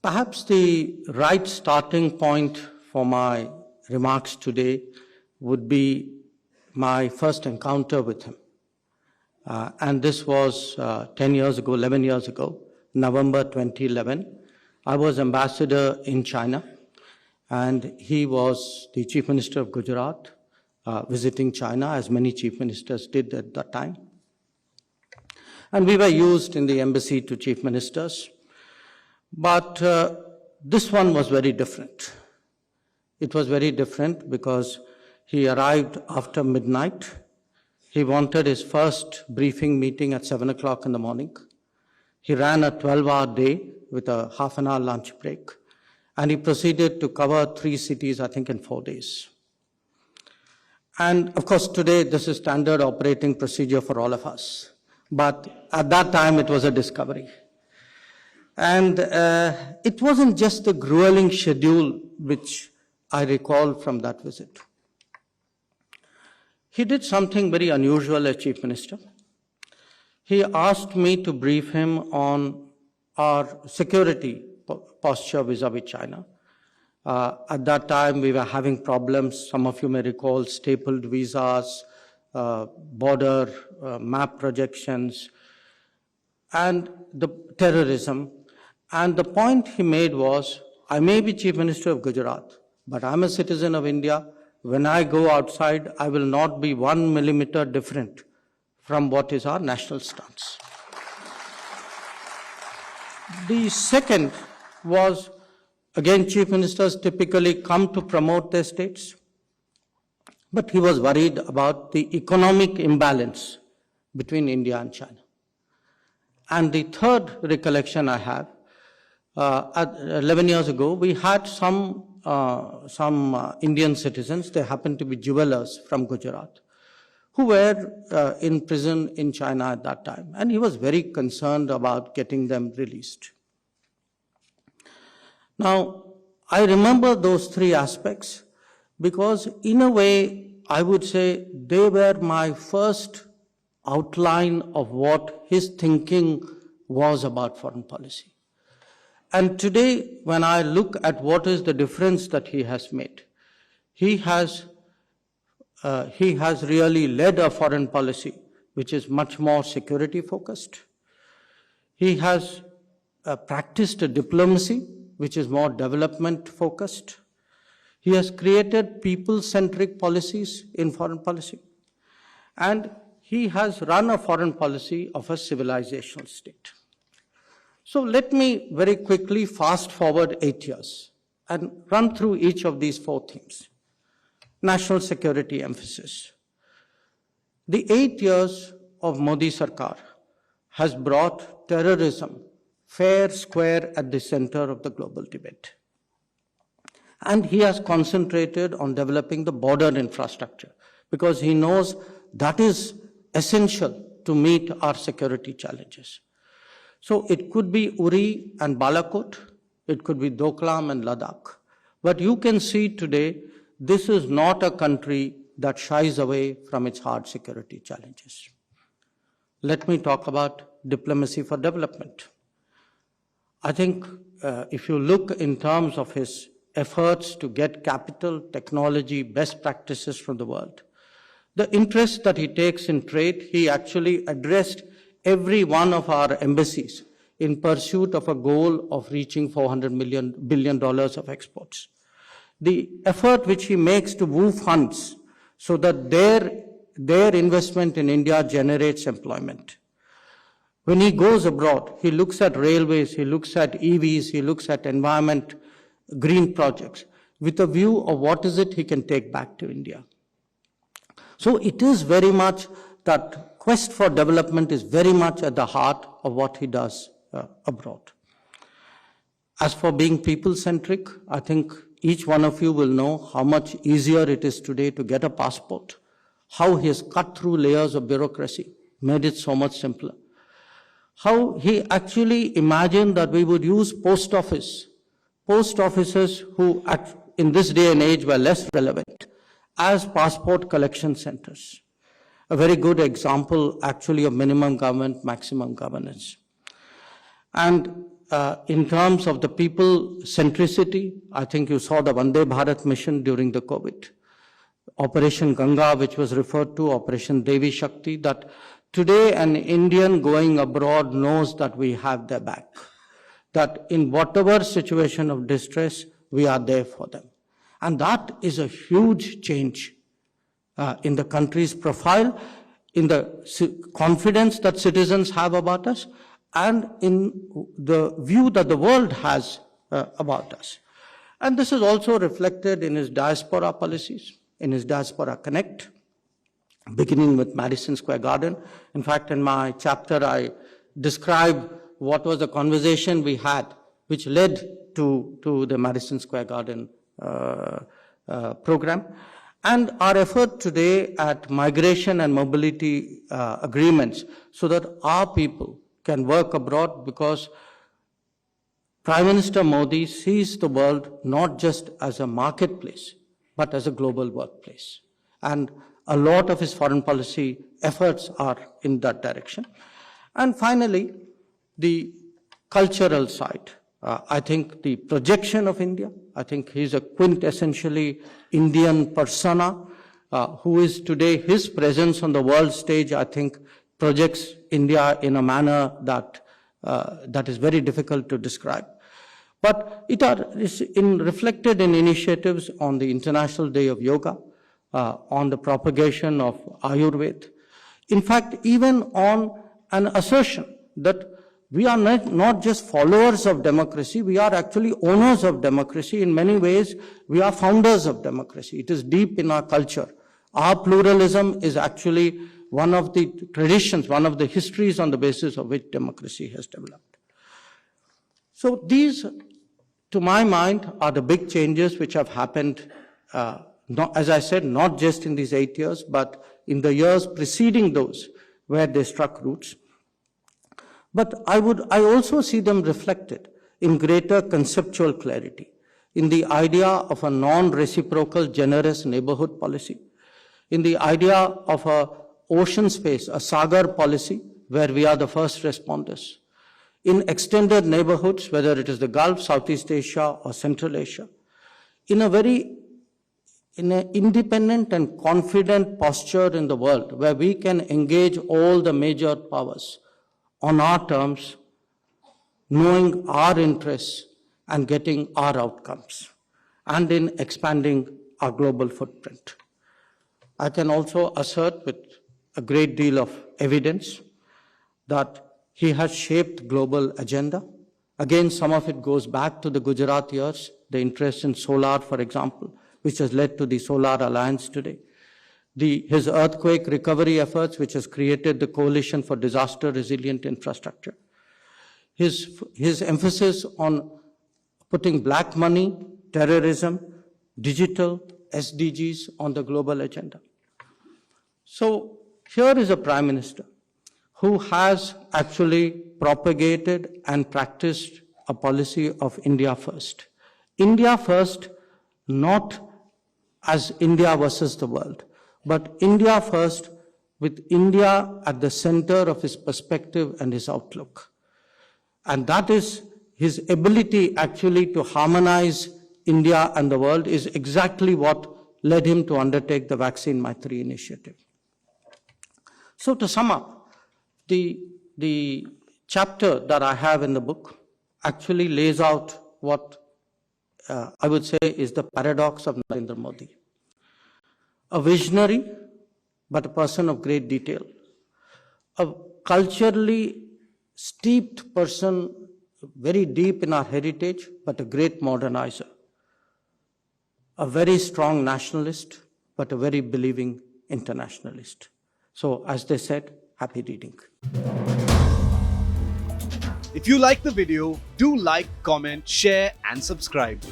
Perhaps the right starting point for my remarks today would be my first encounter with him. And this was 10 years ago, 11 years ago, November 2011. I was ambassador in China, and he was the Chief Minister of Gujarat, visiting China, as many Chief Ministers did at that time. And we were used in the embassy to Chief Ministers. But this one was very different. It was very different because he arrived after midnight. He wanted his first briefing meeting at 7 o'clock in the morning. He ran a 12-hour day with a half-an-hour lunch break. And he proceeded to cover 3 cities, I think, in 4 days. And of course, today, this is standard operating procedure for all of us. But at that time, it was a discovery. And it wasn't just the grueling schedule which I recall from that visit. He did something very unusual as Chief Minister. He asked me to brief him on our security posture vis-a-vis China. At that time, we were having problems. Some of you may recall stapled visas, border map projections, and the terrorism. And the point he made was, I may be Chief Minister of Gujarat, but I'm a citizen of India. When I go outside, I will not be 1 millimeter different from what is our national stance. The second was, again, Chief Ministers typically come to promote their states, but he was worried about the economic imbalance between India and China. And the third recollection I have, 11 years ago, we had some Indian citizens, they happened to be jewelers from Gujarat, who were in prison in China at that time. And he was very concerned about getting them released. Now, I remember those 3 aspects because in a way, I would say they were my first outline of what his thinking was about foreign policy. And today, when I look at what is the difference that he has made, he has really led a foreign policy which is much more security focused. He has practiced a diplomacy which is more development focused. He has created people-centric policies in foreign policy. And he has run a foreign policy of a civilizational state. So let me very quickly fast forward 8 years and run through each of these 4 themes. National security emphasis. The 8 years of Modi Sarkar has brought terrorism fair square at the center of the global debate. And he has concentrated on developing the border infrastructure because he knows that is essential to meet our security challenges. So it could be Uri and Balakot, it could be Doklam and Ladakh. But you can see today, this is not a country that shies away from its hard security challenges. Let me talk about diplomacy for development. I think if you look in terms of his efforts to get capital, technology, best practices from the world, the interest that he takes in trade, he actually addressed every one of our embassies in pursuit of a goal of reaching $400 billion of exports. The effort which he makes to move funds so that their investment in India generates employment. When he goes abroad, he looks at railways, he looks at EVs, he looks at environment, green projects, with a view of what is it he can take back to India. So it is very much that quest for development is very much at the heart of what he does abroad. As for being people-centric, I think each one of you will know how much easier it is today to get a passport, how he has cut through layers of bureaucracy, made it so much simpler. How he actually imagined that we would use post offices who in this day and age were less relevant as passport collection centers. A very good example actually of minimum government, maximum governance. And in terms of the people centricity, I think you saw the Vande Bharat mission during the COVID. Operation Ganga, which was referred to, Operation Devi Shakti, that today an Indian going abroad knows that we have their back. That in whatever situation of distress, we are there for them. And that is a huge change in the country's profile, in the confidence that citizens have about us, and in the view that the world has about us. And this is also reflected in his diaspora policies, in his Diaspora Connect, beginning with Madison Square Garden. In fact, in my chapter, I describe what was the conversation we had, which led to the Madison Square Garden program. And our effort today at migration and mobility agreements so that our people can work abroad, because Prime Minister Modi sees the world not just as a marketplace, but as a global workplace. And a lot of his foreign policy efforts are in that direction. And finally, the cultural side. I think the projection of India, I think he's a quintessentially Indian persona who is today, his presence on the world stage, I think, projects India in a manner that, that is very difficult to describe. But it is reflected in initiatives on the International Day of Yoga, on the propagation of Ayurveda. In fact, even on an assertion that we are not just followers of democracy, we are actually owners of democracy. In many ways, we are founders of democracy. It is deep in our culture. Our pluralism is actually one of the traditions, one of the histories on the basis of which democracy has developed. So these, to my mind, are the big changes which have happened, as I said, not just in these 8 years, but in the years preceding those where they struck roots. But I also see them reflected in greater conceptual clarity, in the idea of a non-reciprocal generous neighborhood policy, in the idea of a ocean space, a Sagar policy, where we are the first responders, in extended neighborhoods, whether it is the Gulf, Southeast Asia, or Central Asia, in an independent and confident posture in the world, where we can engage all the major powers on our terms, knowing our interests and getting our outcomes, and in expanding our global footprint. I can also assert with a great deal of evidence that he has shaped global agenda. Again, some of it goes back to the Gujarat years, the interest in solar, for example, which has led to the Solar Alliance today. His earthquake recovery efforts, which has created the Coalition for Disaster Resilient Infrastructure. His emphasis on putting black money, terrorism, digital, SDGs on the global agenda. So here is a Prime Minister who has actually propagated and practiced a policy of India first. India first, not as India versus the world, but India first, with India at the center of his perspective and his outlook. And that is his ability actually to harmonize India and the world is exactly what led him to undertake the Vaccine Maitri initiative. So to sum up, the chapter that I have in the book actually lays out what I would say is the paradox of Narendra Modi. A visionary, but a person of great detail. A culturally steeped person, very deep in our heritage, but a great modernizer. A very strong nationalist, but a very believing internationalist. So, as they said, happy reading. If you like the video, do like, comment, share and subscribe.